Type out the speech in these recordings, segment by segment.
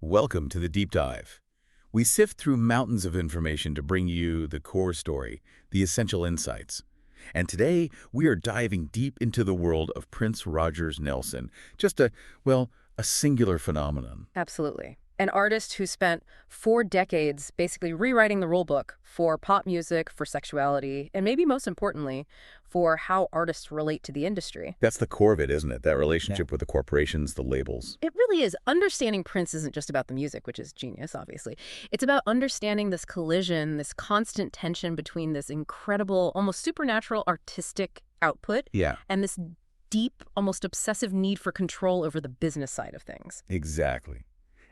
Welcome to the Deep Dive. We sift through mountains of information to bring you the core story, the essential insights. And today, we are diving deep into the world of Prince Rogers Nelson, just a singular phenomenon. Absolutely. An artist who spent 4 decades basically rewriting the rule book for pop music, for sexuality, and maybe most importantly, for how artists relate to the industry. That's the core of it, isn't it? That relationship with the corporations, the labels. It really is. Understanding Prince isn't just about the music, which is genius, obviously. It's about understanding this collision, this constant tension between this incredible, almost supernatural artistic output Yeah, and this deep, almost obsessive need for control over the business side of things. exactly.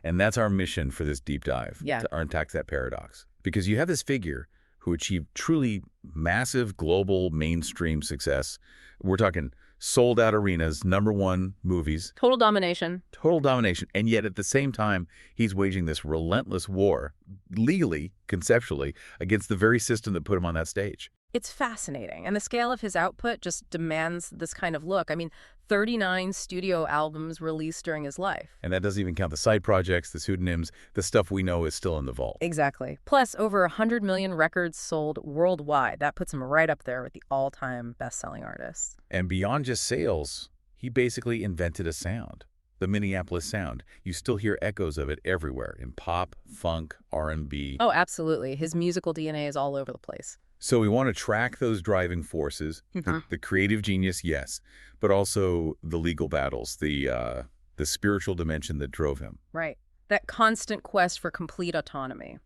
And that's our mission for this deep dive, Yeah. to unpack that paradox. Because you have this figure who achieved truly massive global mainstream success. We're talking sold-out arenas, #1 movies, Total domination. total domination. And yet at the same time, he's waging this relentless war, legally, conceptually, against the very system that put him on that stage. It's fascinating, and the scale of his output just demands this kind of look. I mean, 39 studio albums released during his life. And that doesn't even count the side projects, the pseudonyms, the stuff we know is still in the vault. Exactly. Plus, over 100 million records sold worldwide. That puts him right up there with the all-time best-selling artists. And beyond just sales, he basically invented a sound. The Minneapolis sound. You still hear echoes of it everywhere in pop, funk, R&B. Oh, absolutely. His musical DNA is all over the place. So we want to track those driving forces, the creative genius, yes, but also the legal battles, the spiritual dimension that drove him. Right. That constant quest for complete autonomy.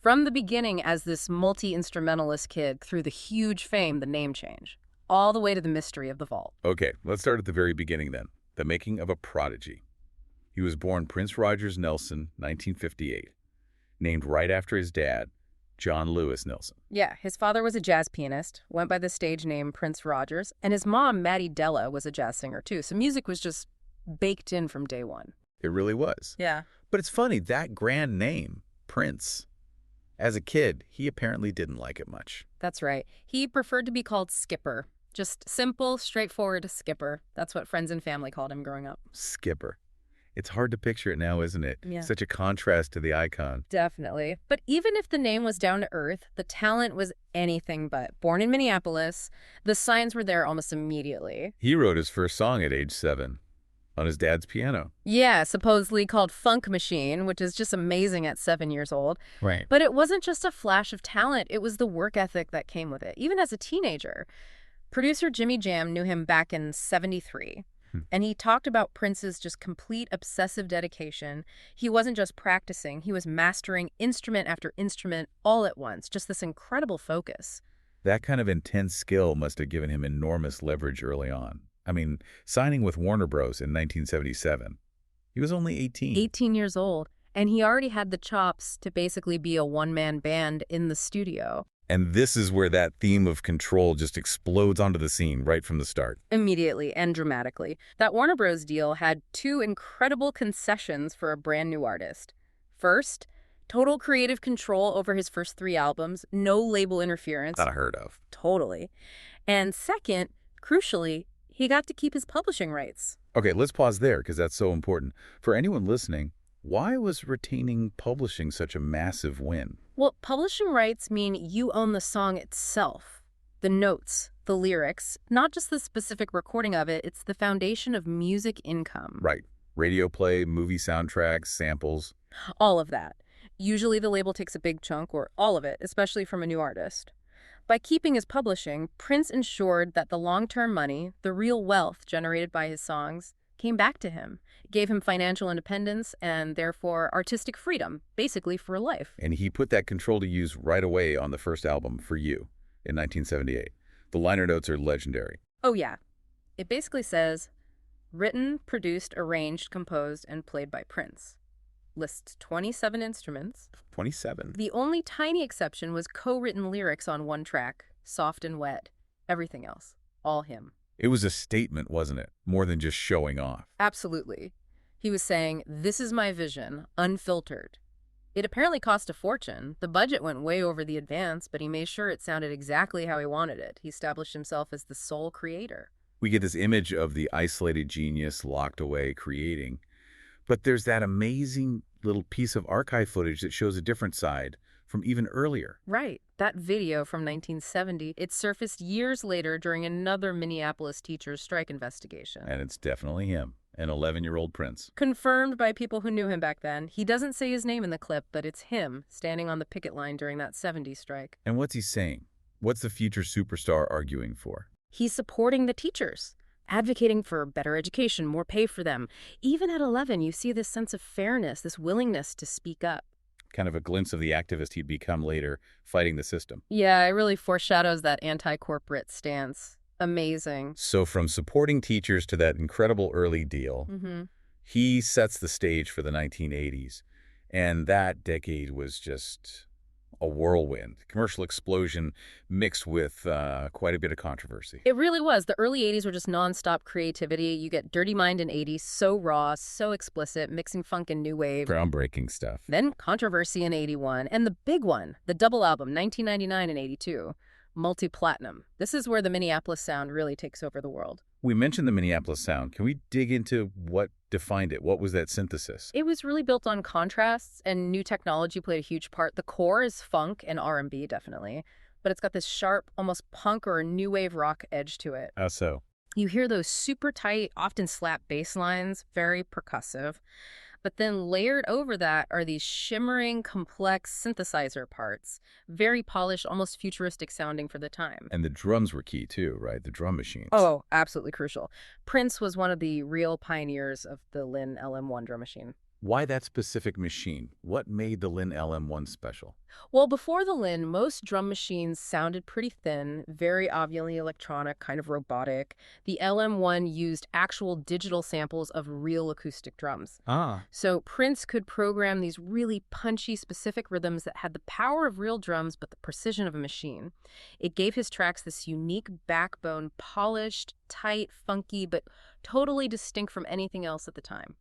From the beginning as this multi-instrumentalist kid through the huge fame, the name change, all the way to the mystery of the vault. Okay, let's start at the very beginning then, the making of a prodigy. He was born Prince Rogers Nelson, 1958, named right after his dad, John Lewis Nelson. Yeah, his father was a jazz pianist, went by the stage name Prince Rogers, and his mom, Maddie Della, was a jazz singer too. So music was just baked in from day one. It really was. Yeah. But it's funny, that grand name, Prince, as a kid, he apparently didn't like it much. That's right. He preferred to be called Skipper. Just simple, straightforward Skipper. That's what friends and family called him growing up. Skipper. It's hard to picture it now, isn't it? Yeah. Such a contrast to the icon. Definitely. But even if the name was down to earth, the talent was anything but. Born in Minneapolis, the signs were there almost immediately. He wrote his first song at age 7 on his dad's piano. Yeah, supposedly called Funk Machine, which is just amazing at 7 years old. Right. But it wasn't just a flash of talent, it was the work ethic that came with it, even as a teenager. Producer Jimmy Jam knew him back in '73. And he talked about Prince's just complete obsessive dedication. He wasn't just practicing, he was mastering instrument after instrument all at once. Just this incredible focus. That kind of intense skill must have given him enormous leverage early on. I mean, signing with Warner Bros. In 1977. He was only 18. 18 years old. And he already had the chops to basically be a one-man band in the studio. And this is where that theme of control just explodes onto the scene right from the start. Immediately and dramatically. That Warner Bros. Deal had 2 incredible concessions for a brand new artist. First, total creative control over his first 3 albums, no label interference. Not heard of. Totally. And second, crucially, he got to keep his publishing rights. Okay, let's pause there because that's so important. For anyone listening, why was retaining publishing such a massive win? Well, publishing rights mean you own the song itself, the notes, the lyrics, not just the specific recording of it. It's the foundation of music income. Right. Radio play, movie soundtracks, samples. All of that. Usually the label takes a big chunk, or all of it, especially from a new artist. By keeping his publishing, Prince ensured that the long-term money, the real wealth generated by his songs, came back to him. It gave him financial independence and therefore artistic freedom, basically for life. And he put that control to use right away on the first album, For You, in 1978. The liner notes are legendary. Oh yeah. It basically says, written, produced, arranged, composed, and played by Prince. Lists 27 instruments. 27. The only tiny exception was co-written lyrics on one track, Soft and Wet. Everything else, all him. It was a statement, wasn't it? More than just showing off. Absolutely. He was saying, this is my vision, unfiltered. It apparently cost a fortune. The budget went way over the advance, but he made sure it sounded exactly how he wanted it. He established himself as the sole creator. We get this image of the isolated genius locked away creating. But there's that amazing little piece of archive footage that shows a different side from even earlier. Right. That video from 1970, it surfaced years later during another Minneapolis teachers' strike investigation. And it's definitely him, an 11-year-old Prince. Confirmed by people who knew him back then. He doesn't say his name in the clip, but it's him standing on the picket line during that 70s strike. And what's he saying? What's the future superstar arguing for? He's supporting the teachers, advocating for better education, more pay for them. Even at 11, you see this sense of fairness, this willingness to speak up. Kind of a glimpse of the activist he'd become later, fighting the system. Yeah, it really foreshadows that anti-corporate stance. Amazing. So from supporting teachers to that incredible early deal, he sets the stage for the 1980s. And that decade was just a whirlwind, commercial explosion mixed with quite a bit of controversy. It really was. The early 80s were just nonstop creativity. You get Dirty Mind in 80s, so raw, so explicit, mixing funk and new wave. Groundbreaking stuff. Then controversy in 81, and the big one, the double album, 1999 and 82, multi-platinum. This is where the Minneapolis sound really takes over the world. We mentioned the Minneapolis sound. Can we dig into what defined it? What was that synthesis? It was really built on contrasts, and new technology played a huge part. The core is funk and R&B, definitely, but it's got this sharp, almost punk or new wave rock edge to it. How so? You hear those super tight, often slap bass lines, very percussive. But then layered over that are these shimmering, complex synthesizer parts, very polished, almost futuristic sounding for the time. And the drums were key too, right? The drum machines. Oh, absolutely crucial. Prince was one of the real pioneers of the Linn LM1 drum machine. Why that specific machine? What made the Linn LM1 special? Well, before the Linn, most drum machines sounded pretty thin, very obviously electronic, kind of robotic. The LM1 used actual digital samples of real acoustic drums. So Prince could program these really punchy, specific rhythms that had the power of real drums but the precision of a machine. It gave his tracks this unique backbone, polished, tight, funky, but totally distinct from anything else at the time.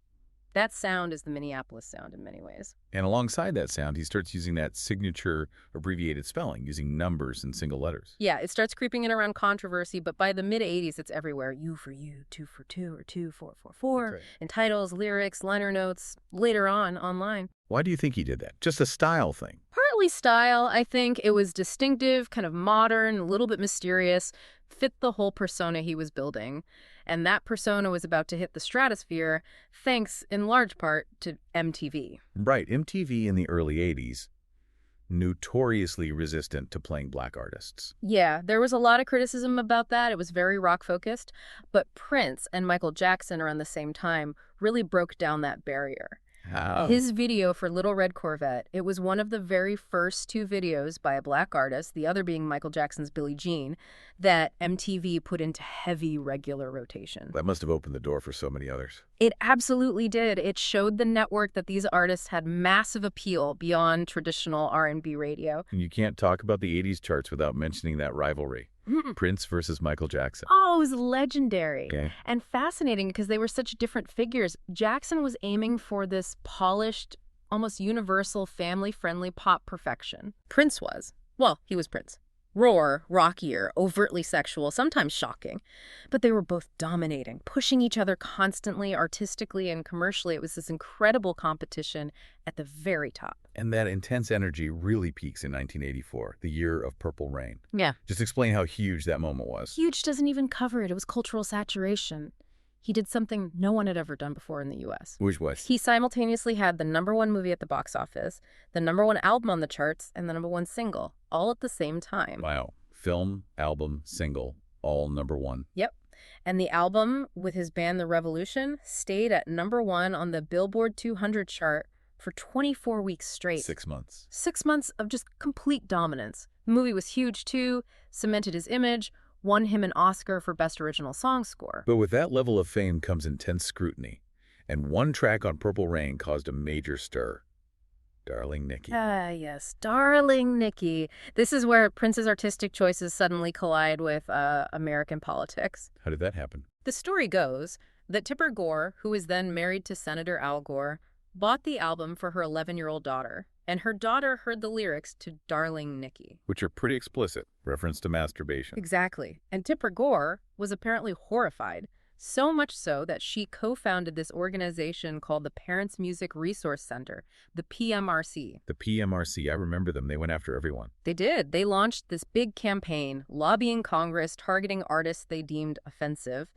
That sound is the Minneapolis sound in many ways. And alongside that sound, he starts using that signature abbreviated spelling, using numbers and single letters. Yeah, it starts creeping in around controversy, but by the mid-'80s, it's everywhere. U for you, 2 for 2, or 2, 4, 4, 4. Right. In titles, lyrics, liner notes, later on, online. Why do you think he did that? Just a style thing? Partly style, I think. It was distinctive, kind of modern, a little bit mysterious, fit the whole persona he was building. And that persona was about to hit the stratosphere, thanks, in large part, to MTV. Right. MTV in the early 80s, notoriously resistant to playing black artists. Yeah, there was a lot of criticism about that. It was very rock-focused. But Prince and Michael Jackson around the same time really broke down that barrier. How? His video for Little Red Corvette, it was one of the very first 2 videos by a black artist, the other being Michael Jackson's Billie Jean, that MTV put into heavy regular rotation. That must have opened the door for so many others. It absolutely did. It showed the network that these artists had massive appeal beyond traditional R&B radio. And you can't talk about the 80s charts without mentioning that rivalry. Prince versus Michael Jackson. Oh, it was legendary. Okay. And fascinating because they were such different figures. Jackson was aiming for this polished, almost universal, family-friendly pop perfection. Prince was. Well, he was Prince. Raw, rockier, overtly sexual, sometimes shocking. But they were both dominating, pushing each other constantly, artistically and commercially. It was this incredible competition at the very top. And that intense energy really peaks in 1984, the year of Purple Rain. Yeah. Just explain how huge that moment was. Huge doesn't even cover it. It was cultural saturation. He did something no one had ever done before in the U.S. Which was? He simultaneously had the #1 movie at the box office, the #1 album on the charts, and the #1 single, all at the same time. Wow. Film, album, single, all #1. Yep. And the album, with his band The Revolution, stayed at #1 on the Billboard 200 chart for 24 weeks straight. 6 months. 6 months of just complete dominance. The movie was huge, too, cemented his image, won him an Oscar for Best Original Song Score. But with that level of fame comes intense scrutiny. And one track on Purple Rain caused a major stir. Darling Nikki. Ah, yes. Darling Nikki. This is where Prince's artistic choices suddenly collide with American politics. How did that happen? The story goes that Tipper Gore, who was then married to Senator Al Gore, bought the album for her 11-year-old daughter, and her daughter heard the lyrics to Darling Nikki. Which are pretty explicit, reference to masturbation. Exactly. And Tipper Gore was apparently horrified, So much so that she co-founded this organization called the Parents Music Resource Center, the PMRC. The PMRC, I remember them. They went after everyone. They did. They launched this big campaign, lobbying Congress, targeting artists they deemed offensive.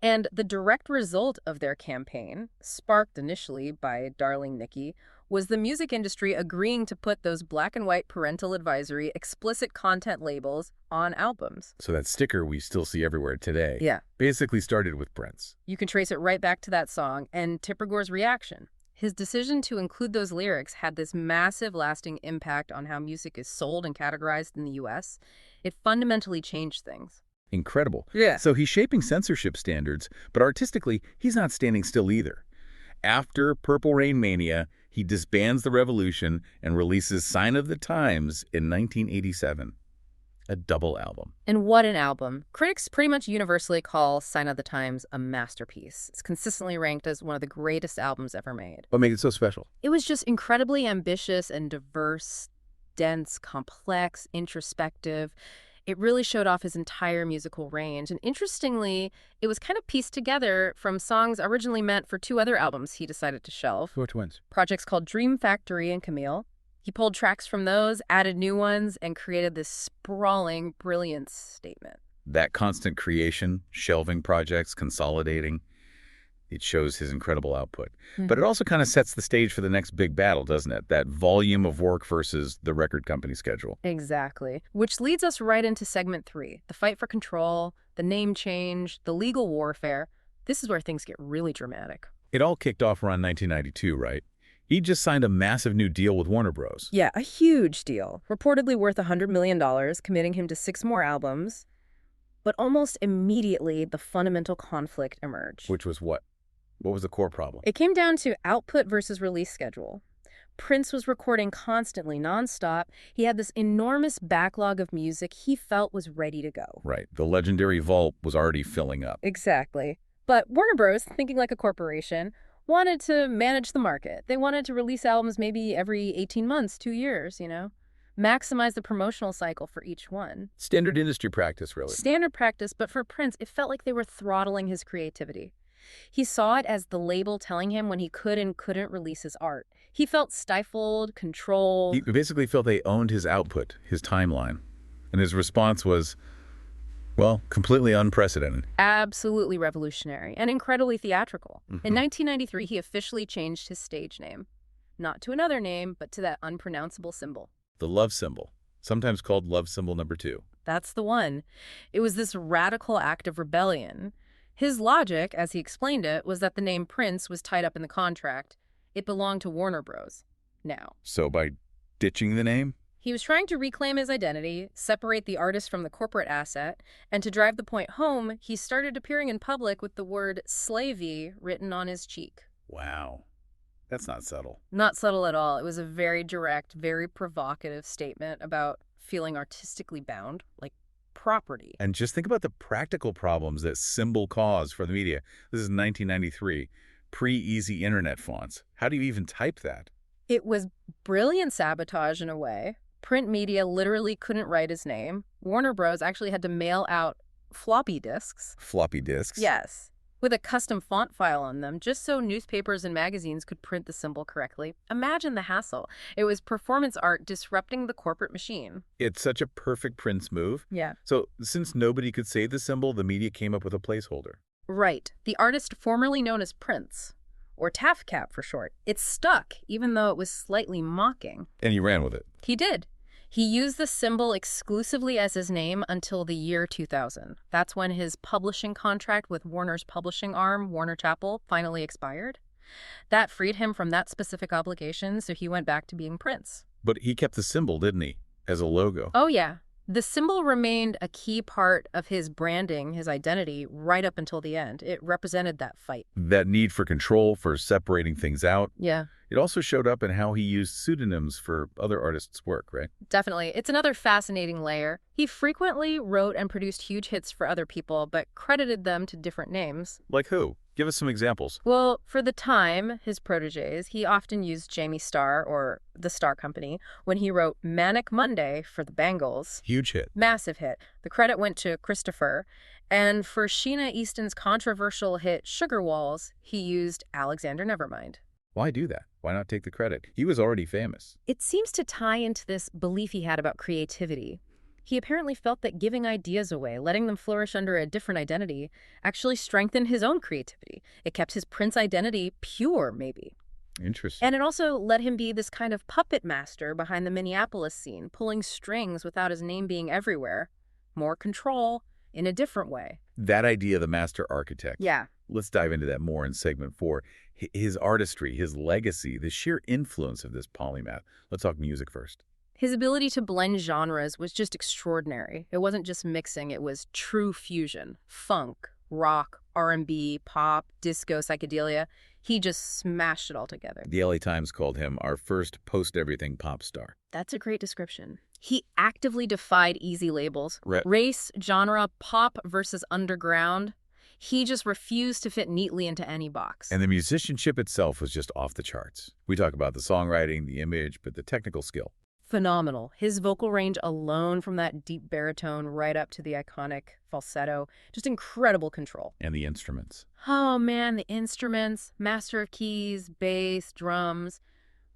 And the direct result of their campaign, sparked initially by Darling Nikki, was the music industry agreeing to put those black and white parental advisory explicit content labels on albums. So that sticker we still see everywhere today Yeah. basically started with Prince. You can trace it right back to that song and Tipper Gore's reaction. His decision to include those lyrics had this massive lasting impact on how music is sold and categorized in the US. It fundamentally changed things. Incredible. Yeah. So he's shaping censorship standards, but artistically, he's not standing still either. After Purple Rain Mania, he disbands the revolution and releases Sign of the Times in 1987. A double album. And what an album. Critics pretty much universally call Sign of the Times a masterpiece. It's consistently ranked as one of the greatest albums ever made. What made it so special? It was just incredibly ambitious and diverse, dense, complex, introspective. It really showed off his entire musical range. And interestingly, it was kind of pieced together from songs originally meant for two other albums he decided to shelve. Which ones? Projects called Dream Factory and Camille. He pulled tracks from those, added new ones, and created this sprawling brilliance statement. That constant creation, shelving projects, consolidating, it shows his incredible output. But it also kind of sets the stage for the next big battle, doesn't it? That volume of work versus the record company schedule. Exactly. Which leads us right into segment 3, the fight for control, the name change, the legal warfare. This is where things get really dramatic. It all kicked off around 1992, right? He just signed a massive new deal with Warner Bros. Yeah, a huge deal. Reportedly worth $100 million, committing him to 6 more albums. But almost immediately, the fundamental conflict emerged. Which was what? What was the core problem? It came down to output versus release schedule. Prince was recording constantly, nonstop. He had this enormous backlog of music he felt was ready to go. Right. The legendary vault was already filling up. Exactly. But Warner Bros., thinking like a corporation, wanted to manage the market. They wanted to release albums maybe every 18 months, 2 years, maximize the promotional cycle for each one. Standard industry practice, really. Standard practice, but for Prince, it felt like they were throttling his creativity. He saw it as the label telling him when he could and couldn't release his art. He felt stifled, controlled. He basically felt they owned his output, his timeline. And his response was, well, completely unprecedented. Absolutely revolutionary and incredibly theatrical. In 1993, he officially changed his stage name. Not to another name, but to that unpronounceable symbol. The love symbol, sometimes called love symbol number 2. That's the one. It was this radical act of rebellion. His logic, as he explained it, was that the name Prince was tied up in the contract. It belonged to Warner Bros. Now. So by ditching the name? He was trying to reclaim his identity, separate the artist from the corporate asset, and to drive the point home, he started appearing in public with the word slavey written on his cheek. Wow. That's not subtle. Not subtle at all. It was a very direct, very provocative statement about feeling artistically bound, like property. And just think about the practical problems that symbol caused for the media. This is 1993, pre-easy internet fonts. How do you even type that? It was brilliant sabotage in a way. Print media literally couldn't write his name. Warner Bros. Actually had to mail out floppy disks. Floppy disks? Yes, with a custom font file on them, just so newspapers and magazines could print the symbol correctly. Imagine the hassle. It was performance art disrupting the corporate machine. It's such a perfect Prince move. Yeah. So since nobody could say the symbol, the media came up with a placeholder. Right. The artist formerly known as Prince, or TAFCAP for short. It stuck, even though it was slightly mocking. And he ran with it. He did. He used the symbol exclusively as his name until the year 2000. That's when his publishing contract with Warner's publishing arm, Warner Chappell, finally expired. That freed him from that specific obligation, so he went back to being Prince. But he kept the symbol, didn't he? As a logo. Oh, yeah. The symbol remained a key part of his branding, his identity, right up until the end. It represented that fight. That need for control, for separating things out. Yeah. It also showed up in how he used pseudonyms for other artists' work, right? Definitely. It's another fascinating layer. He frequently wrote and produced huge hits for other people, but credited them to different names. Like who? Give us some examples. Well, for the time, his protégés, he often used Jamie Starr or the Starr Company when he wrote Manic Monday for the Bangles. Huge hit. Massive hit. The credit went to Christopher. And for Sheena Easton's controversial hit Sugar Walls, he used Alexander Nevermind. Why do that? Why not take the credit? He was already famous. It seems to tie into this belief he had about creativity. He apparently felt that giving ideas away, letting them flourish under a different identity, actually strengthened his own creativity. It kept his Prince identity pure, maybe. Interesting. And it also let him be this kind of puppet master behind the Minneapolis scene, pulling strings without his name being everywhere. More control in a different way. That idea of the master architect. Yeah. Let's dive into that more in segment 4. His artistry, his legacy, the sheer influence of this polymath. Let's talk music first. His ability to blend genres was just extraordinary. It wasn't just mixing, it was true fusion. Funk, rock, R&B, pop, disco, psychedelia. He just smashed it all together. The LA Times called him our first post-everything pop star. That's a great description. He actively defied easy labels. Right. Race, genre, pop versus underground. He just refused to fit neatly into any box. And the musicianship itself was just off the charts. We talk about the songwriting, the image, but the technical skill. Phenomenal. His vocal range alone, from that deep baritone right up to the iconic falsetto, just incredible control. And the instruments. Oh man, the instruments, master of keys, bass, drums.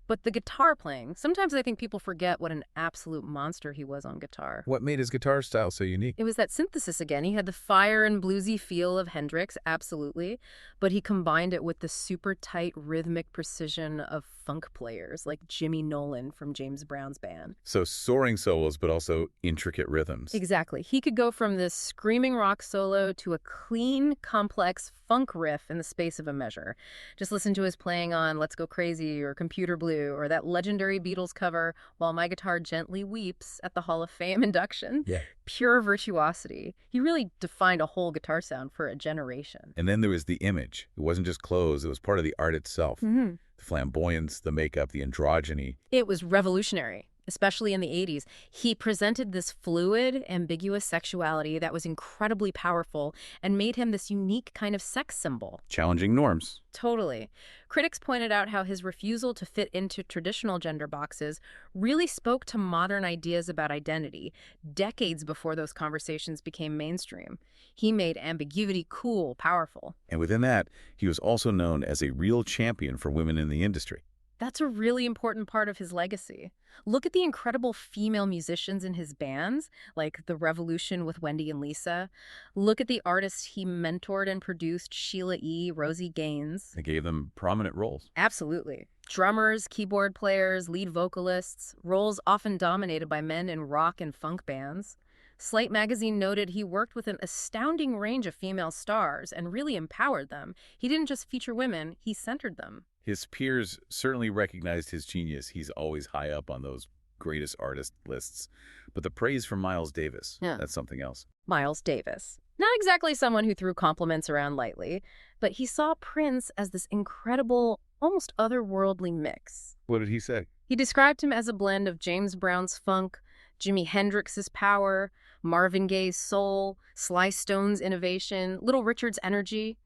But the guitar playing, sometimes I think people forget what an absolute monster he was on guitar. What made his guitar style so unique? It was that synthesis again. He had the fire and bluesy feel of Hendrix, absolutely, but he combined it with the super tight rhythmic precision of funk players like Jimmy Nolan from James Brown's band. So soaring solos, but also intricate rhythms. Exactly. He could go from this screaming rock solo to a clean, complex funk riff in the space of a measure. Just listen to his playing on Let's Go Crazy or Computer Blue or that legendary Beatles cover, While My Guitar Gently Weeps, at the Hall of Fame induction. Yeah. Pure virtuosity. He really defined a whole guitar sound for a generation. And then there was the image. It wasn't just clothes. It was part of the art itself. Mm-hmm. The flamboyance, the makeup, the androgyny. It was revolutionary, especially in the 80s. He presented this fluid, ambiguous sexuality that was incredibly powerful and made him this unique kind of sex symbol. Challenging norms. Totally. Critics pointed out how his refusal to fit into traditional gender boxes really spoke to modern ideas about identity, decades before those conversations became mainstream. He made ambiguity cool, powerful. And within that, he was also known as a real champion for women in the industry. That's a really important part of his legacy. Look at the incredible female musicians in his bands, like The Revolution with Wendy and Lisa. Look at the artists he mentored and produced, Sheila E., Rosie Gaines. They gave them prominent roles. Absolutely. Drummers, keyboard players, lead vocalists, roles often dominated by men in rock and funk bands. Slate magazine noted he worked with an astounding range of female stars and really empowered them. He didn't just feature women, he centered them. His peers certainly recognized his genius. He's always high up on those greatest artist lists. But the praise from Miles Davis, that's something else. Miles Davis. Not exactly someone who threw compliments around lightly, but he saw Prince as this incredible, almost otherworldly mix. What did he say? He described him as a blend of James Brown's funk, Jimi Hendrix's power, Marvin Gaye's soul, Sly Stone's innovation, Little Richard's energy,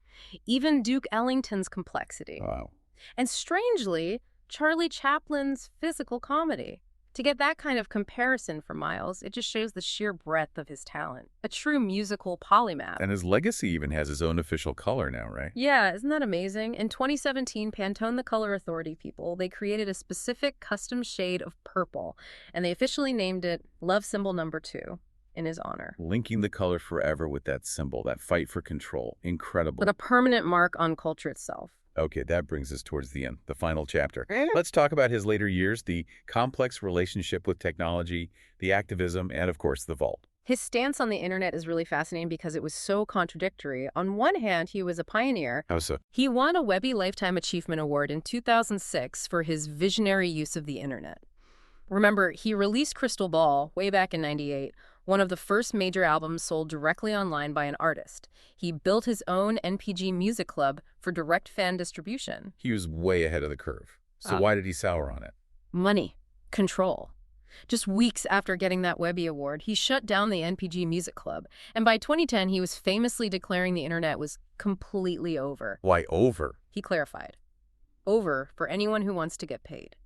even Duke Ellington's complexity. Wow. And strangely, Charlie Chaplin's physical comedy. To get that kind of comparison for Miles, it just shows the sheer breadth of his talent. A true musical polymath. And his legacy even has his own official color now, right? Yeah, isn't that amazing? In 2017, Pantone the Color Authority people, they created a specific custom shade of purple, and they officially named it Love Symbol Number 2 in his honor. Linking the color forever with that symbol, that fight for control. Incredible. But a permanent mark on culture itself. Okay, that brings us towards the end, the final chapter. Let's talk about his later years, the complex relationship with technology, the activism, and of course, the vault. His stance on the internet is really fascinating because it was so contradictory. On one hand, he was a pioneer. How so? He won a Webby Lifetime Achievement Award in 2006 for his visionary use of the internet. Remember, he released Crystal Ball way back in '98, one of the first major albums sold directly online by an artist. He built his own NPG music club for direct fan distribution. He was way ahead of the curve. So why did he sour on it? Money. Control. Just weeks after getting that Webby Award, he shut down the NPG Music Club. And by 2010, he was famously declaring the internet was completely over. Why over? He clarified. Over for anyone who wants to get paid.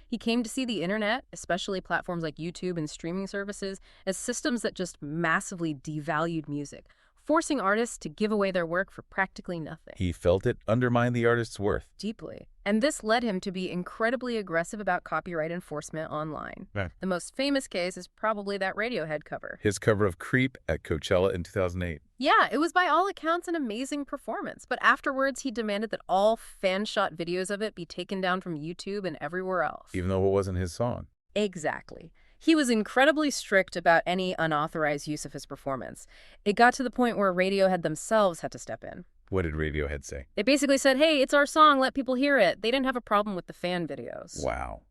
He came to see the internet, especially platforms like YouTube and streaming services, as systems that just massively devalued music, forcing artists to give away their work for practically nothing. He felt it undermined the artist's worth. Deeply. And this led him to be incredibly aggressive about copyright enforcement online. Right. The most famous case is probably that Radiohead cover. His cover of Creep at Coachella in 2008. Yeah, it was by all accounts an amazing performance, but afterwards he demanded that all fan-shot videos of it be taken down from YouTube and everywhere else. Even though it wasn't his song. Exactly. He was incredibly strict about any unauthorized use of his performance. It got to the point where Radiohead themselves had to step in. What did Radiohead say? They basically said, hey, it's our song, let people hear it. They didn't have a problem with the fan videos. Wow.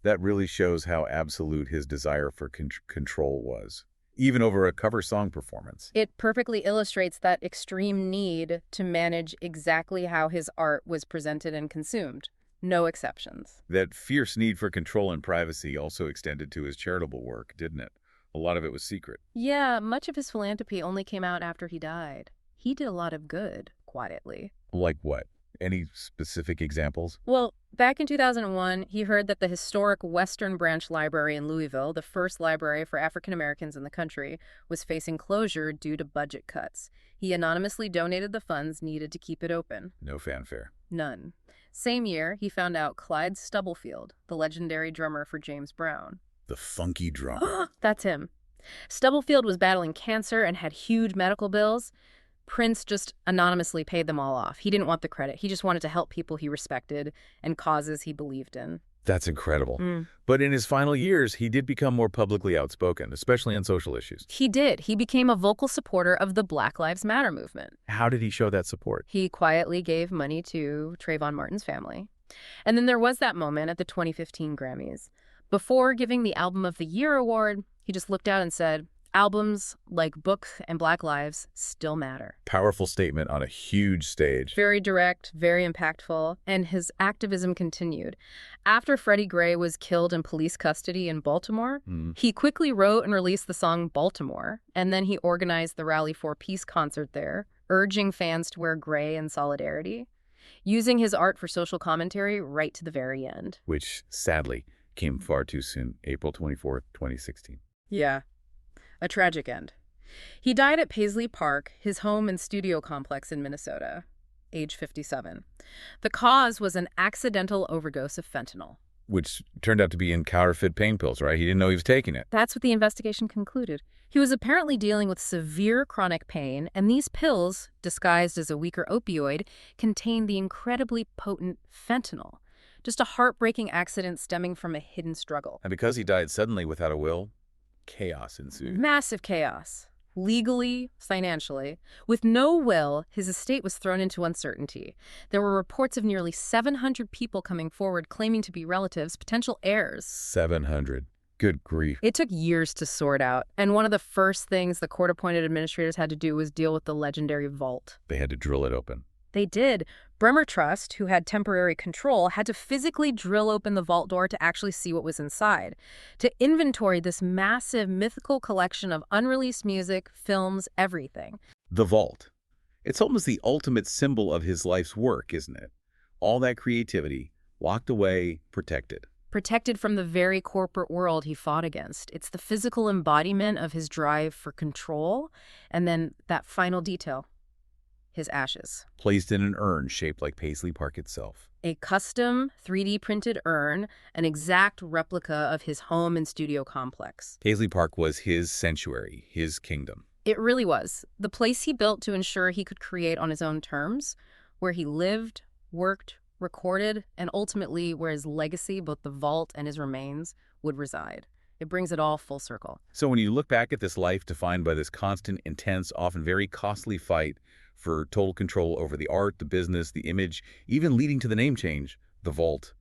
That really shows how absolute his desire for control was, even over a cover song performance. It perfectly illustrates that extreme need to manage exactly how his art was presented and consumed. No exceptions. That fierce need for control and privacy also extended to his charitable work, didn't it? A lot of it was secret. Yeah, much of his philanthropy only came out after he died. He did a lot of good, quietly. Like what? Any specific examples? Well, back in 2001, he heard that the historic Western Branch Library in Louisville, the first library for African Americans in the country, was facing closure due to budget cuts. He anonymously donated the funds needed to keep it open. No fanfare. None. Same year, he found out Clyde Stubblefield, the legendary drummer for James Brown. The funky drummer. That's him. Stubblefield was battling cancer and had huge medical bills. Prince just anonymously paid them all off. He didn't want the credit. He just wanted to help people he respected and causes he believed in. That's incredible. But in his final years, he did become more publicly outspoken, especially on social issues. He did. He became a vocal supporter of the Black Lives Matter movement. How did he show that support? He quietly gave money to Trayvon Martin's family. And then there was that moment at the 2015 Grammys. Before giving the Album of the Year award, he just looked out and said, albums like Books and Black Lives still matter. Powerful statement on a huge stage. Very direct, very impactful, and his activism continued. After Freddie Gray was killed in police custody in Baltimore, he quickly wrote and released the song Baltimore, and then he organized the Rally for Peace concert there, urging fans to wear gray in solidarity, using his art for social commentary right to the very end. Which, sadly, came far too soon, April 24th, 2016. Yeah. A tragic end. He died at Paisley Park, his home and studio complex in Minnesota, age 57. The cause was an accidental overdose of fentanyl. Which turned out to be in counterfeit pain pills, right? He didn't know he was taking it. That's what the investigation concluded. He was apparently dealing with severe chronic pain, and these pills, disguised as a weaker opioid, contained the incredibly potent fentanyl. Just a heartbreaking accident stemming from a hidden struggle. And because he died suddenly without a will, chaos ensued. Massive chaos. Legally, financially. With no will, his estate was thrown into uncertainty. There were reports of nearly 700 people coming forward claiming to be relatives, potential heirs. 700. Good grief. It took years to sort out, and one of the first things the court-appointed administrators had to do was deal with the legendary vault. They had to drill it open. They did. Bremer Trust, who had temporary control, had to physically drill open the vault door to actually see what was inside, to inventory this massive mythical collection of unreleased music, films, everything. The vault. It's almost the ultimate symbol of his life's work, isn't it? All that creativity, locked away, protected. Protected from the very corporate world he fought against. It's the physical embodiment of his drive for control, and then that final detail. His ashes. Placed in an urn shaped like Paisley Park itself. A custom 3D printed urn, an exact replica of his home and studio complex. Paisley Park was his sanctuary, his kingdom. It really was. The place he built to ensure he could create on his own terms, where he lived, worked, recorded, and ultimately where his legacy, both the vault and his remains, would reside. It brings it all full circle. So when you look back at this life defined by this constant, intense, often very costly fight for total control over the art, the business, the image, even leading to the name change, the vault,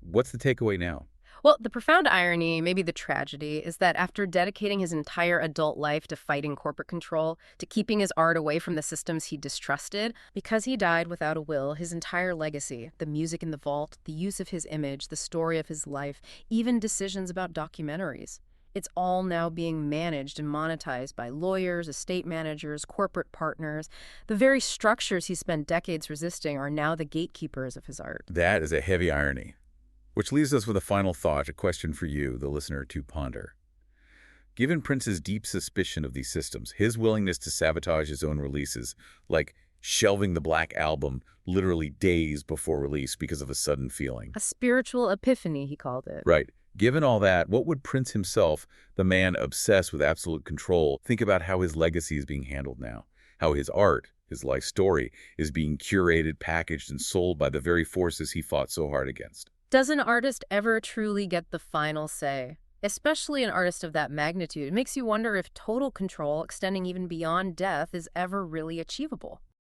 what's the takeaway now? Well, the profound irony, maybe the tragedy, is that after dedicating his entire adult life to fighting corporate control, to keeping his art away from the systems he distrusted, because he died without a will, his entire legacy, the music in the vault, the use of his image, the story of his life, even decisions about documentaries, it's all now being managed and monetized by lawyers, estate managers, corporate partners. The very structures he spent decades resisting are now the gatekeepers of his art. That is a heavy irony. Which leaves us with a final thought, a question for you, the listener, to ponder. Given Prince's deep suspicion of these systems, his willingness to sabotage his own releases, like shelving the Black Album literally days before release because of a sudden feeling. A spiritual epiphany, he called it. Right. Given all that, what would Prince himself, the man obsessed with absolute control, think about how his legacy is being handled now? How his art, his life story, is being curated, packaged, and sold by the very forces he fought so hard against? Does an artist ever truly get the final say? Especially an artist of that magnitude. It makes you wonder if total control, extending even beyond death, is ever really achievable.